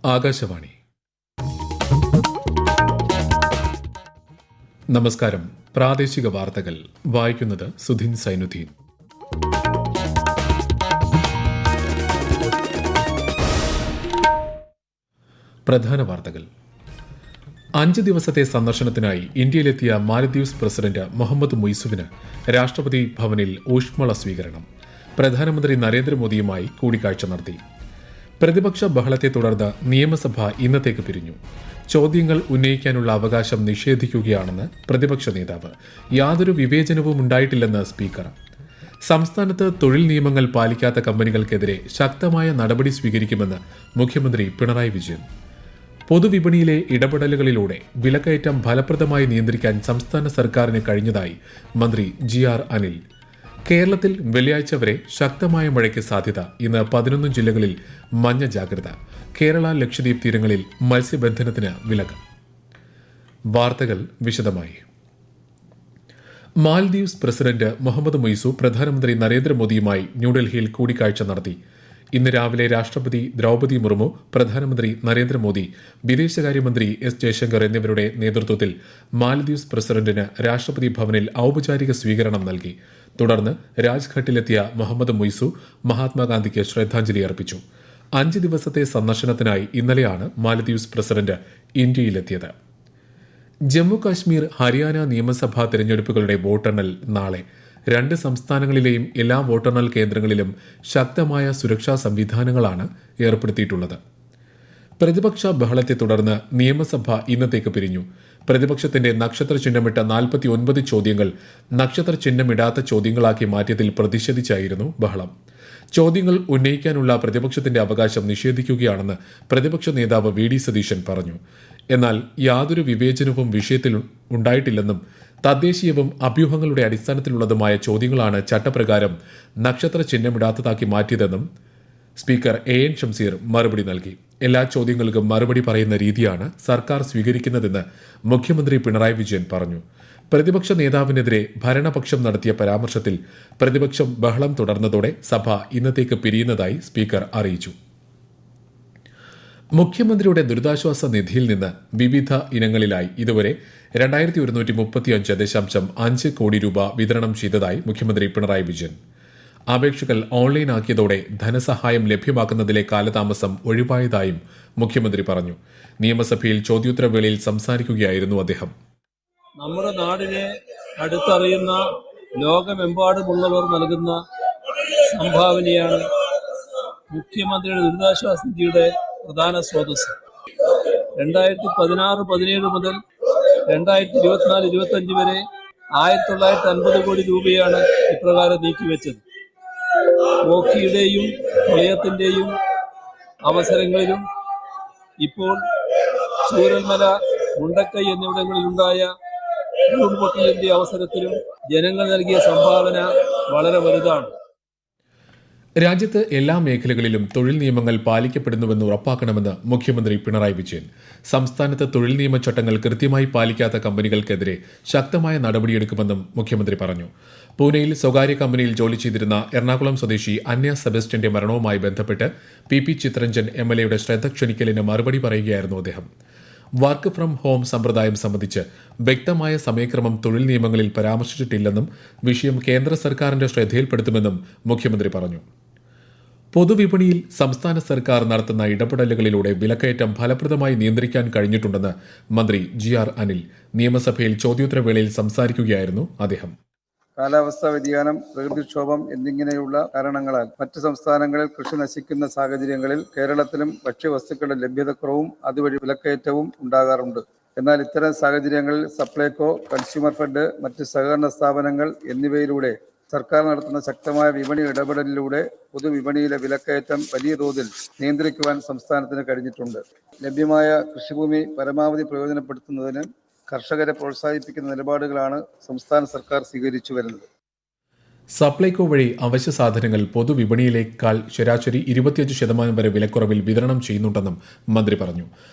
ആകാശവാണി. നമസ്കാരം. പ്രാദേശിക വാർത്തകൾ വായിക്കുന്നത് സുധിൻ സൈനുദ്ദീൻ. പ്രധാന വാർത്തകൾ. 5 ദിവസത്തെ സന്ദർശനത്തിനായി ഇന്ത്യയിലെത്തിയ മാലദ്വീപ്സ് പ്രസിഡന്റ് മുഹമ്മദ് മുയ്സുവിന് രാഷ്ട്രപതി ഭവനിൽ ഊഷ്മള സ്വീകരണം. പ്രധാനമന്ത്രി നരേന്ദ്രമോദിയുമായി കൂടിക്കാഴ്ച നടത്തി. പ്രതിപക്ഷ ബഹളത്തെ തുടർന്ന് നിയമസഭ ഇന്നത്തേക്ക് പിരിഞ്ഞു. ചോദ്യങ്ങൾ ഉന്നയിക്കാനുള്ള അവകാശം നിഷേധിക്കുകയാണെന്ന് പ്രതിപക്ഷ നേതാവ്. യാതൊരു വിവേചനവും ഉണ്ടായിട്ടില്ലെന്ന് സ്പീക്കർ. സംസ്ഥാനത്ത് തൊഴിൽ നിയമങ്ങൾ പാലിക്കാത്ത കമ്പനികൾക്കെതിരെ ശക്തമായ നടപടി സ്വീകരിക്കുമെന്ന് മുഖ്യമന്ത്രി പിണറായി വിജയൻ. പൊതുവിപണിയിലെ ഇടപെടലുകളിലൂടെ വിലക്കയറ്റം ഫലപ്രദമായി നിയന്ത്രിക്കാൻ സംസ്ഥാന സർക്കാരിന് കഴിഞ്ഞതായി മന്ത്രി GR അനിൽ. കേരളത്തിൽ വെള്ളിയാഴ്ച വരെ ശക്തമായ മഴയ്ക്ക് സാധ്യത. ഇന്ന് 11 ജില്ലകളിൽ മഞ്ഞ ജാഗ്രത. കേരള ലക്ഷദ്വീപ് തീരങ്ങളിൽ മത്സ്യബന്ധനത്തിന് വിലക്ക്. വാർത്തകൾ വിശദമായി. മാൽദ്വീപ്സ് പ്രസിഡന്റ് മുഹമ്മദ് മുയ്സു പ്രധാനമന്ത്രി നരേന്ദ്രമോദിയുമായി ന്യൂഡൽഹിയിൽ കൂടിക്കാഴ്ച നടത്തി. ഇന്ന് രാവിലെ രാഷ്ട്രപതി ദ്രൗപദി മുർമു, പ്രധാനമന്ത്രി നരേന്ദ്രമോദി, വിദേശകാര്യമന്ത്രി S ജയശങ്കർ എന്നിവരുടെ നേതൃത്വത്തിൽ മാലദ്വീപ്സ് പ്രസിഡന്റിന് രാഷ്ട്രപതി ഭവനിൽ ഔപചാരിക സ്വീകരണം നൽകി. തുടർന്ന് രാജ്ഘട്ടിലെത്തിയ മുഹമ്മദ് മുയ്സു മഹാത്മാഗാന്ധിക്ക് ശ്രദ്ധാഞ്ജലി അർപ്പിച്ചു. 5 ദിവസത്തെ സന്ദർശനത്തിനായി ഇന്നലെയാണ് മാലദ്വീപ്സ് പ്രസിഡന്റ് ഇന്ത്യയിലെത്തിയത്. ജമ്മു കാശ്മീർ, ഹരിയാന നിയമസഭാ തെരഞ്ഞെടുപ്പുകളുടെ വോട്ടെണ്ണൽ നാളെ. 2 സംസ്ഥാനങ്ങളിലെയും എല്ലാ വോട്ടെണ്ണൽ കേന്ദ്രങ്ങളിലും ശക്തമായ സുരക്ഷാ സംവിധാനങ്ങളാണ് ഏർപ്പെടുത്തിയിട്ടുള്ളത്. പ്രതിപക്ഷ ബഹളത്തെ തുടർന്ന് നിയമസഭ ഇന്നത്തേക്ക് പിരിഞ്ഞു. പ്രതിപക്ഷത്തിന്റെ നക്ഷത്ര ചിഹ്നമിട്ട 49 ചോദ്യങ്ങൾ നക്ഷത്ര ചിഹ്നമിടാത്ത ചോദ്യങ്ങളാക്കി മാറ്റിയതിൽ പ്രതിഷേധിച്ചായിരുന്നു ബഹളം. ചോദ്യങ്ങൾ ഉന്നയിക്കാനുള്ള പ്രതിപക്ഷത്തിന്റെ അവകാശം നിഷേധിക്കുകയാണെന്ന് പ്രതിപക്ഷ നേതാവ് VD സതീശൻ പറഞ്ഞു. എന്നാൽ യാതൊരു വിവേചനവും വിഷയത്തിൽ ഉണ്ടായിട്ടില്ലെന്നും തദ്ദേശീയവും അഭ്യൂഹങ്ങളുടെ അടിസ്ഥാനത്തിലുള്ളതുമായ ചോദ്യങ്ങളാണ് ചട്ടപ്രകാരം നക്ഷത്ര ചിഹ്നമിടാത്തതാക്കി മാറ്റിയതെന്നും സ്പീക്കർ AN ഷംസീർ മറുപടി നൽകി. എല്ലാ ചോദ്യങ്ങൾക്കും മറുപടി പറയുന്ന രീതിയാണ് സർക്കാർ സ്വീകരിക്കുന്നതെന്ന് മുഖ്യമന്ത്രി പിണറായി വിജയൻ പറഞ്ഞു. പ്രതിപക്ഷ നേതാവിനെതിരെ ഭരണപക്ഷം നടത്തിയ പരാമർശത്തിൽ പ്രതിപക്ഷം ബഹളം തുടർന്നതോടെ സഭ ഇന്നത്തേക്ക് പിരിയുന്നതായി സ്പീക്കർ അറിയിച്ചു. മുഖ്യമന്ത്രിയുടെ ദുരിതാശ്വാസ നിധിയിൽ നിന്ന് വിവിധ ഇനങ്ങളിലായി ഇതുവരെ 2135.5 കോടി രൂപ വിതരണം ചെയ്തതായി മുഖ്യമന്ത്രി പിണറായി വിജയൻ. അപേക്ഷകൾ ഓൺലൈനാക്കിയതോടെ ധനസഹായം ലഭ്യമാക്കുന്നതിലെ കാലതാമസം ഒഴിവായതായും മുഖ്യമന്ത്രി പറഞ്ഞു. നിയമസഭയിൽ ചോദ്യോത്തരവേളയിൽ സംസാരിക്കുകയായിരുന്നു അദ്ദേഹം. നമ്മുടെ നാടിനെ അടുത്തറിയുന്ന ലോകമെമ്പാടുമുള്ളവർ നൽകുന്ന സംഭാവനയാണ് മുഖ്യമന്ത്രിയുടെ ദുരിതാശ്വാസ നിധിയുടെ പ്രധാന സ്രോതസ്. 2016-17 മുതൽ 2024-25 വരെ 1950 കോടി രൂപയാണ് ഇപ്രകാരം നീക്കിവെച്ചത്. ഓഖിയുടെയും പ്രളയത്തിന്റെയും അവസരങ്ങളിലും ഇപ്പോൾ ചൂരൽമല, മുണ്ടക്കൈ എന്നിവിടങ്ങളിലുണ്ടായ ഉരുൾപൊട്ടലിന്റെ അവസരത്തിലും ജനങ്ങൾ നൽകിയ സംഭാവന വളരെ വലുതാണ്. രാജ്യത്ത് എല്ലാ മേഖലകളിലും തൊഴിൽ നിയമങ്ങൾ പാലിക്കപ്പെടുന്നുവെന്ന് ഉറപ്പാക്കണമെന്ന് മുഖ്യമന്ത്രി പിണറായി വിജയൻ. സംസ്ഥാനത്ത് തൊഴിൽ നിയമ ചട്ടങ്ങൾ കൃത്യമായി പാലിക്കാത്ത കമ്പനികൾക്കെതിരെ ശക്തമായ നടപടിയെടുക്കുമെന്നും മുഖ്യമന്ത്രി പറഞ്ഞു. പൂനെയിൽ സ്വകാര്യ കമ്പനിയിൽ ജോലി ചെയ്തിരുന്ന എറണാകുളം സ്വദേശി അന്യ സെബസ്റ്റ്യന്റെ മരണവുമായി ബന്ധപ്പെട്ട് PP ചിത്രരഞ്ജൻ MLA യുടെ ശ്രദ്ധ ക്ഷണിക്കലിന് മറുപടി പറയുകയായിരുന്നു അദ്ദേഹം. വർക്ക് ഫ്രം ഹോം സമ്പ്രദായം സംബന്ധിച്ച് വ്യക്തമായ സമയക്രമം തൊഴിൽ നിയമങ്ങളിൽ പരാമർശിച്ചിട്ടില്ലെന്നും വിഷയം കേന്ദ്ര സർക്കാരിന്റെ ശ്രദ്ധയിൽപ്പെടുത്തുമെന്നും മുഖ്യമന്ത്രി പറഞ്ഞു. പൊതുവിപണിയിൽ സംസ്ഥാന സർക്കാർ നടത്തുന്ന ഇടപെടലുകളിലൂടെ വിലക്കയറ്റം ഫലപ്രദമായി നിയന്ത്രിക്കാൻ കഴിഞ്ഞിട്ടുണ്ടെന്ന് മന്ത്രി GR അനിൽ. നിയമസഭയിൽ ചോദ്യോത്തരവേളയിൽ സംസാരിക്കുകയായിരുന്നു അദ്ദേഹം. കാലാവസ്ഥാ വ്യതിയാനം, പ്രകൃതിക്ഷോഭം എന്നിങ്ങനെയുള്ള കാരണങ്ങളാൽ മറ്റ് സംസ്ഥാനങ്ങളിൽ കൃഷി നശിക്കുന്ന സാഹചര്യങ്ങളിൽ കേരളത്തിലും ഭക്ഷ്യവസ്തുക്കളുടെ ലഭ്യതക്കുറവും അതുവഴി വിലക്കയറ്റവും ഉണ്ടാകാറുണ്ട്. എന്നാൽ ഇത്തരം സാഹചര്യങ്ങളിൽ സപ്ലൈകോ, കൺസ്യൂമർ ഫെഡ്, മറ്റ് സഹകരണ സ്ഥാപനങ്ങൾ എന്നിവയിലൂടെ സർക്കാർ നടത്തുന്ന ശക്തമായ വിപണി ഇടപെടലിലൂടെ പൊതുവിപണിയിലെ വിലക്കയറ്റം വലിയ തോതിൽ നിയന്ത്രിക്കുവാൻ സംസ്ഥാനത്തിന് കഴിഞ്ഞിട്ടുണ്ട്. ലഭ്യമായ കൃഷിഭൂമി പരമാവധി പ്രയോജനപ്പെടുത്തുന്നതിന് കർഷകരെ പ്രോത്സാഹിപ്പിക്കുന്ന നിലപാടുകളാണ് സംസ്ഥാന സർക്കാർ സ്വീകരിച്ചു വരുന്നത്. സപ്ലൈകോ വഴി അവശ്യ സാധനങ്ങൾ പൊതുവിപണിയിലേക്കാൾ ശരാശരി 25% വരെ വിലക്കുറവിൽ വിതരണം ചെയ്യുന്നുണ്ടെന്നും മന്ത്രി പറഞ്ഞു.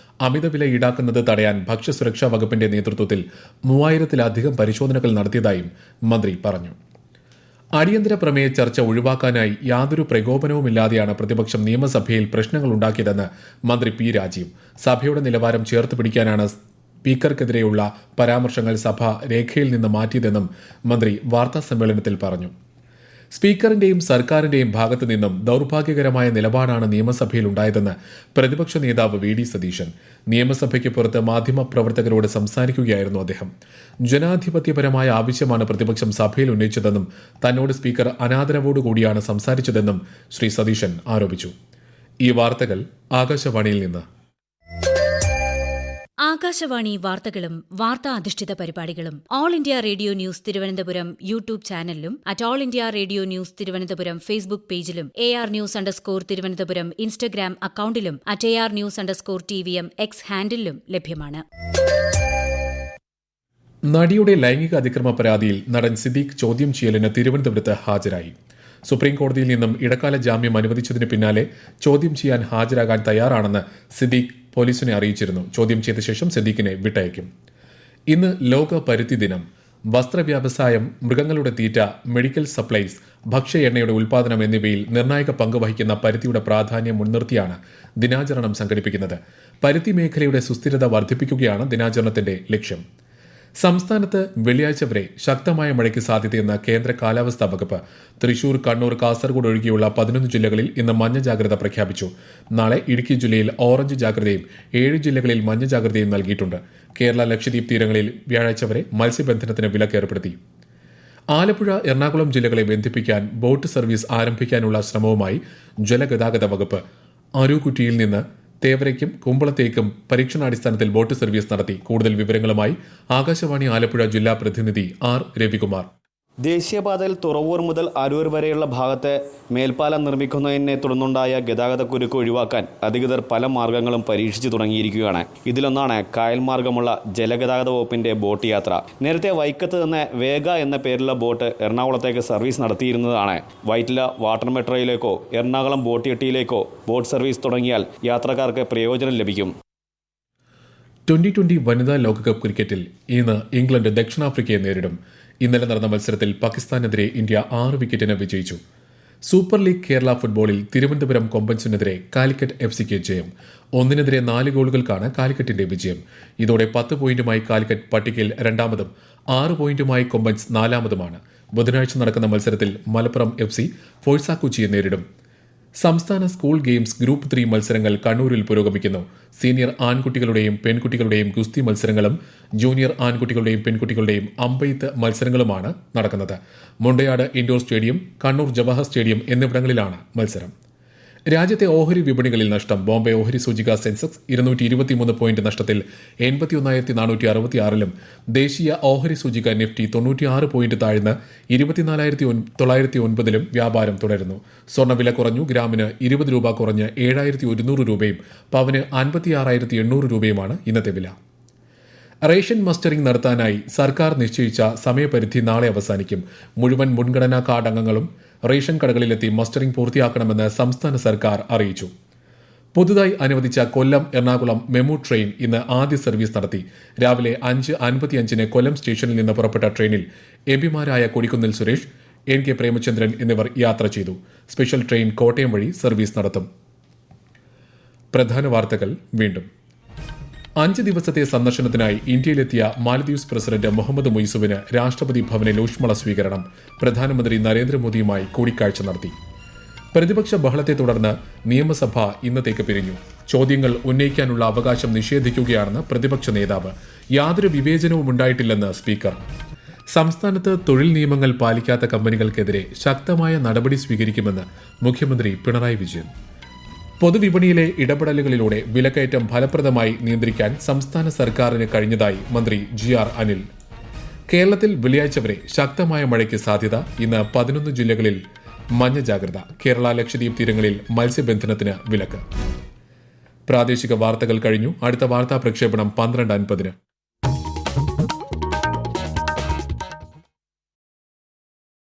അമിത വില ഈടാക്കുന്നത് തടയാൻ ഭക്ഷ്യസുരക്ഷാ വകുപ്പിന്റെ നേതൃത്വത്തിൽ 3000-ലധികം പരിശോധനകൾ നടത്തിയതായും മന്ത്രി പറഞ്ഞു. അടിയന്തര പ്രമേയ ചർച്ച ഒഴിവാക്കാനായി യാതൊരു പ്രകോപനവുമില്ലാതെയാണ് പ്രതിപക്ഷം നിയമസഭയിൽ പ്രശ്നങ്ങളുണ്ടാക്കിയതെന്ന് മന്ത്രി പി രാജീവ്. സഭയുടെ നിലവാരം ചേർത്ത് പിടിക്കാനാണ് സ്പീക്കർക്കെതിരെയുള്ള പരാമർശങ്ങൾ സഭ രേഖയിൽ നിന്ന് മാറ്റിയതെന്നും മന്ത്രി വാർത്താസമ്മേളനത്തിൽ പറഞ്ഞു. സ്പീക്കറിന്റെയും സർക്കാരിന്റെയും ഭാഗത്തു നിന്നും ദൌർഭാഗ്യകരമായ നിലപാടാണ് നിയമസഭയിൽ ഉണ്ടായതെന്ന് പ്രതിപക്ഷ നേതാവ് വി ഡി സതീശൻ നിയമസഭയ്ക്ക് പുറത്ത് മാധ്യമപ്രവർത്തകരോട് സംസാരിക്കുകയായിരുന്നു അദ്ദേഹം. ജനാധിപത്യപരമായ ആവശ്യമാണ് പ്രതിപക്ഷം സഭയിൽ ഉന്നയിച്ചതെന്നും തന്നോട് സ്പീക്കർ അനാദരവോടുകൂടിയാണ് സംസാരിച്ചതെന്നും ശ്രീ സതീശൻ ആരോപിച്ചു. ഈ വാർത്തകൾ ആകാശവാണിയിൽ നിന്ന്. ആകാശവാണി വാർത്തകളും വാർത്താ അധിഷ്ഠിത പരിപാടികളും all India radio news Thiruvananthapuram YouTube ചാനലിലും all India radio news Thiruvananthapuram Facebook പേജിലും AR News_ തിരുവനന്തപുരം ഇൻസ്റ്റഗ്രാം അക്കൌണ്ടിലും AR News_TVM X ഹാൻഡിലും ലഭ്യമാണ്. നടിയുടെ ലൈംഗിക അതിക്രമ പരാതിയിൽ നടൻ സിദ്ദീഖ് ചോദ്യം ചെയ്യലിന് തിരുവനന്തപുരത്ത് ഹാജരായി. സുപ്രീംകോടതിയിൽ നിന്നും ഇടക്കാല ജാമ്യം അനുവദിച്ചതിന് പിന്നാലെ ചോദ്യം ചെയ്യാൻ ഹാജരാകാൻ തയ്യാറാണെന്ന് സിദ്ദീഖ് പോലീസിനെ അറിയിച്ചിരുന്നു. ചോദ്യം ചെയ്ത ശേഷം സിദ്ദീഖിനെ വിട്ടയക്കും. ഇന്ന് ലോക പരുത്തി ദിനം. വസ്ത്രവ്യവസായം, മൃഗങ്ങളുടെ തീറ്റ, മെഡിക്കൽ സപ്ലൈസ്, ഭക്ഷ്യ എണ്ണയുടെ ഉൽപ്പാദനം എന്നിവയിൽ നിർണായക പങ്ക് വഹിക്കുന്ന പരുത്തിയുടെ പ്രാധാന്യം മുൻനിർത്തിയാണ് ദിനാചരണം സംഘടിപ്പിക്കുന്നത്. പരുത്തി മേഖലയുടെ സുസ്ഥിരത വർദ്ധിപ്പിക്കുകയാണ് ദിനാചരണത്തിന്റെ ലക്ഷ്യം. സംസ്ഥാനത്ത് വെള്ളിയാഴ്ച വരെ ശക്തമായ മഴയ്ക്ക് സാധ്യതയെന്ന് കേന്ദ്ര കാലാവസ്ഥാ വകുപ്പ്. തൃശൂർ, കണ്ണൂർ, കാസർഗോഡ് ഒഴികെയുള്ള 11 ജില്ലകളിൽ ഇന്ന് മഞ്ഞ ജാഗ്രത പ്രഖ്യാപിച്ചു. നാളെ ഇടുക്കി ജില്ലയിൽ ഓറഞ്ച് ജാഗ്രതയും 7 ജില്ലകളിൽ മഞ്ഞ ജാഗ്രതയും നൽകിയിട്ടുണ്ട്. കേരള, ലക്ഷദ്വീപ് തീരങ്ങളിൽ വ്യാഴാഴ്ച വരെ മത്സ്യബന്ധനത്തിന് വിലക്ക് ഏർപ്പെടുത്തി. ആലപ്പുഴ, എറണാകുളം ജില്ലകളെ ബന്ധിപ്പിക്കാൻ ബോട്ട് സർവീസ് ആരംഭിക്കാനുള്ള ശ്രമവുമായി ജലഗതാഗത വകുപ്പ്. അരൂക്കുറ്റിയിൽ നിന്ന് തേവരയ്ക്കും കുമ്പളത്തേക്കും പരീക്ഷണാടിസ്ഥാനത്തിൽ ബോട്ട് സർവീസ് നടത്തി. കൂടുതൽ വിവരങ്ങളുമായി ആകാശവാണി ആലപ്പുഴ ജില്ലാ പ്രതിനിധി ആർ രവികുമാർ. ദേശീയപാതയിൽ തുറവൂർ മുതൽ അരൂർ വരെയുള്ള ഭാഗത്ത് മേൽപ്പാലം നിർമ്മിക്കുന്നതിനെ തുടർന്നുണ്ടായ ഗതാഗതക്കുരുക്ക് ഒഴിവാക്കാൻ അധികൃതർ പല മാർഗങ്ങളും പരീക്ഷിച്ചു തുടങ്ങിയിരിക്കുകയാണ്. ഇതിലൊന്നാണ് കായൽ മാർഗമുള്ള ജലഗതാഗത വകുപ്പിന്റെ ബോട്ട് യാത്ര. നേരത്തെ വൈക്കത്ത് നിന്ന് വേഗ എന്ന പേരിലുള്ള ബോട്ട് എറണാകുളത്തേക്ക് സർവീസ് നടത്തിയിരുന്നതാണ്. വൈറ്റില വാട്ടർ മെട്രോയിലേക്കോ എറണാകുളം ബോട്ട് ജെട്ടിയിലേക്കോ ബോട്ട് സർവീസ് തുടങ്ങിയാൽ യാത്രക്കാർക്ക് പ്രയോജനം ലഭിക്കും. 2020 വനിതാ ലോകകപ്പ് ക്രിക്കറ്റിൽ ഇന്ന് ഇംഗ്ലണ്ട് ദക്ഷിണാഫ്രിക്കയെ നേരിടും. ഇന്നലെ നടന്ന മത്സരത്തിൽ പാകിസ്ഥാനെതിരെ ഇന്ത്യ 6 വിക്കറ്റിന് വിജയിച്ചു. സൂപ്പർ ലീഗ് കേരള ഫുട്ബോളിൽ തിരുവനന്തപുരം കൊമ്പൻസിനെതിരെ കാലിക്കറ്റ് FCക്ക് ജയം. 1-4 ഗോളുകൾക്കാണ് കാലിക്കറ്റിന്റെ വിജയം. ഇതോടെ 10 പോയിന്റുമായി കാലിക്കറ്റ് പട്ടികയിൽ രണ്ടാമതും 6 പോയിന്റുമായി കൊമ്പൻസ് നാലാമതുമാണ്. ബുധനാഴ്ച നടക്കുന്ന മത്സരത്തിൽ മലപ്പുറം FC ഫോഴ്സ കൊച്ചിയെ നേരിടും. സംസ്ഥാന സ്കൂൾ ഗെയിംസ് ഗ്രൂപ്പ് 3 മത്സരങ്ങൾ കണ്ണൂരിൽ പുരോഗമിക്കുന്നു. സീനിയർ ആൺകുട്ടികളുടെയും പെൺകുട്ടികളുടെയും ഗുസ്തി മത്സരങ്ങളും ജൂനിയർ ആൺകുട്ടികളുടെയും പെൺകുട്ടികളുടെയും അമ്പെയ്ത്ത് മത്സരങ്ങളുമാണ് നടക്കുന്നത്. Mundayad indoor stadium, Kannur Jawahar stadium എന്നിവിടങ്ങളിലാണ് മത്സരം. രാജ്യത്തെ ഓഹരി വിപണികളിൽ നഷ്ടം. ബോംബെ ഓഹരി സൂചിക സെൻസെക്സ് 223 പോയിന്റ് നഷ്ടത്തിൽ 81,466-ലും ദേശീയ ഓഹരി സൂചിക നിഫ്റ്റി 96 പോയിന്റ് താഴ്ന്ന് 24,909-ലും വ്യാപാരം തുടരുന്നു. സ്വർണ്ണവില കുറഞ്ഞു. ഗ്രാമിന് 20 രൂപ കുറഞ്ഞ് 7,100 രൂപയും പവന് 56,800 രൂപയുമാണ് ഇന്നത്തെ വില. റേഷൻ മസ്റ്ററിംഗ് നടത്താനായി സർക്കാർ നിശ്ചയിച്ച സമയപരിധി നാളെ അവസാനിക്കും. മുഴുവൻ മുൻഗണനാ കാർഡ് അംഗങ്ങളും റേഷൻ കടകളിലെത്തി മസ്റ്ററിംഗ് പൂർത്തിയാക്കണമെന്ന് സംസ്ഥാന സർക്കാർ അറിയിച്ചു. പുതുതായി അനുവദിച്ച കൊല്ലം എറണാകുളം മെമു ട്രെയിൻ ഇന്ന് ആദ്യ സർവീസ് നടത്തി. രാവിലെ 5:55-ന് കൊല്ലം സ്റ്റേഷനിൽ നിന്ന് പുറപ്പെട്ട ട്രെയിനിൽ എംപിമാരായ കൊടിക്കുന്നിൽ സുരേഷ്, NK പ്രേമചന്ദ്രൻ എന്നിവർ യാത്ര ചെയ്തു. സ്പെഷ്യൽ ട്രെയിൻ കോട്ടയം വഴി സർവീസ് നടത്തും. പ്രധാന വാർത്തകൾ വീണ്ടും. 5 ദിവസത്തെ സന്ദർശനത്തിനായി ഇന്ത്യയിലെത്തിയ മാലദ്വീപ്സ് പ്രസിഡന്റ് മുഹമ്മദ് മുയ്സുവിന് രാഷ്ട്രപതി ഭവനിൽ ഊഷ്മള സ്വീകരണം. പ്രധാനമന്ത്രി നരേന്ദ്രമോദിയുമായി കൂടിക്കാഴ്ച നടത്തി. പ്രതിപക്ഷ ബഹളത്തെ തുടർന്ന് നിയമസഭ ഇന്നത്തേക്ക് പിരിഞ്ഞു. ചോദ്യങ്ങൾ ഉന്നയിക്കാനുള്ള അവകാശം നിഷേധിക്കുകയാണെന്ന് പ്രതിപക്ഷ നേതാവ്. യാതൊരു വിവേചനവും ഉണ്ടായിട്ടില്ലെന്ന് സ്പീക്കർ. സംസ്ഥാനത്ത് തൊഴിൽ നിയമങ്ങൾ പാലിക്കാത്ത കമ്പനികൾക്കെതിരെ ശക്തമായ നടപടി സ്വീകരിക്കുമെന്ന് മുഖ്യമന്ത്രി പിണറായി വിജയൻ. പൊതുവിപണിയിലെ ഇടപെടലുകളിലൂടെ വിലക്കയറ്റം ഫലപ്രദമായി നിയന്ത്രിക്കാൻ സംസ്ഥാന സർക്കാരിന് കഴിഞ്ഞതായി മന്ത്രി GR അനിൽ. കേരളത്തിൽ വെള്ളിയാഴ്ച വരെ ശക്തമായ മഴയ്ക്ക് സാധ്യത. ഇന്ന് 11 ജില്ലകളിൽ മഞ്ഞ ജാഗ്രത. കേരള, ലക്ഷദ്വീപ് തീരങ്ങളിൽ മത്സ്യബന്ധനത്തിന് വിലക്ക്. പ്രാദേശിക വാർത്തകൾ കഴിഞ്ഞു. അടുത്ത വാർത്താ പ്രക്ഷേപണം 12:50-ന്.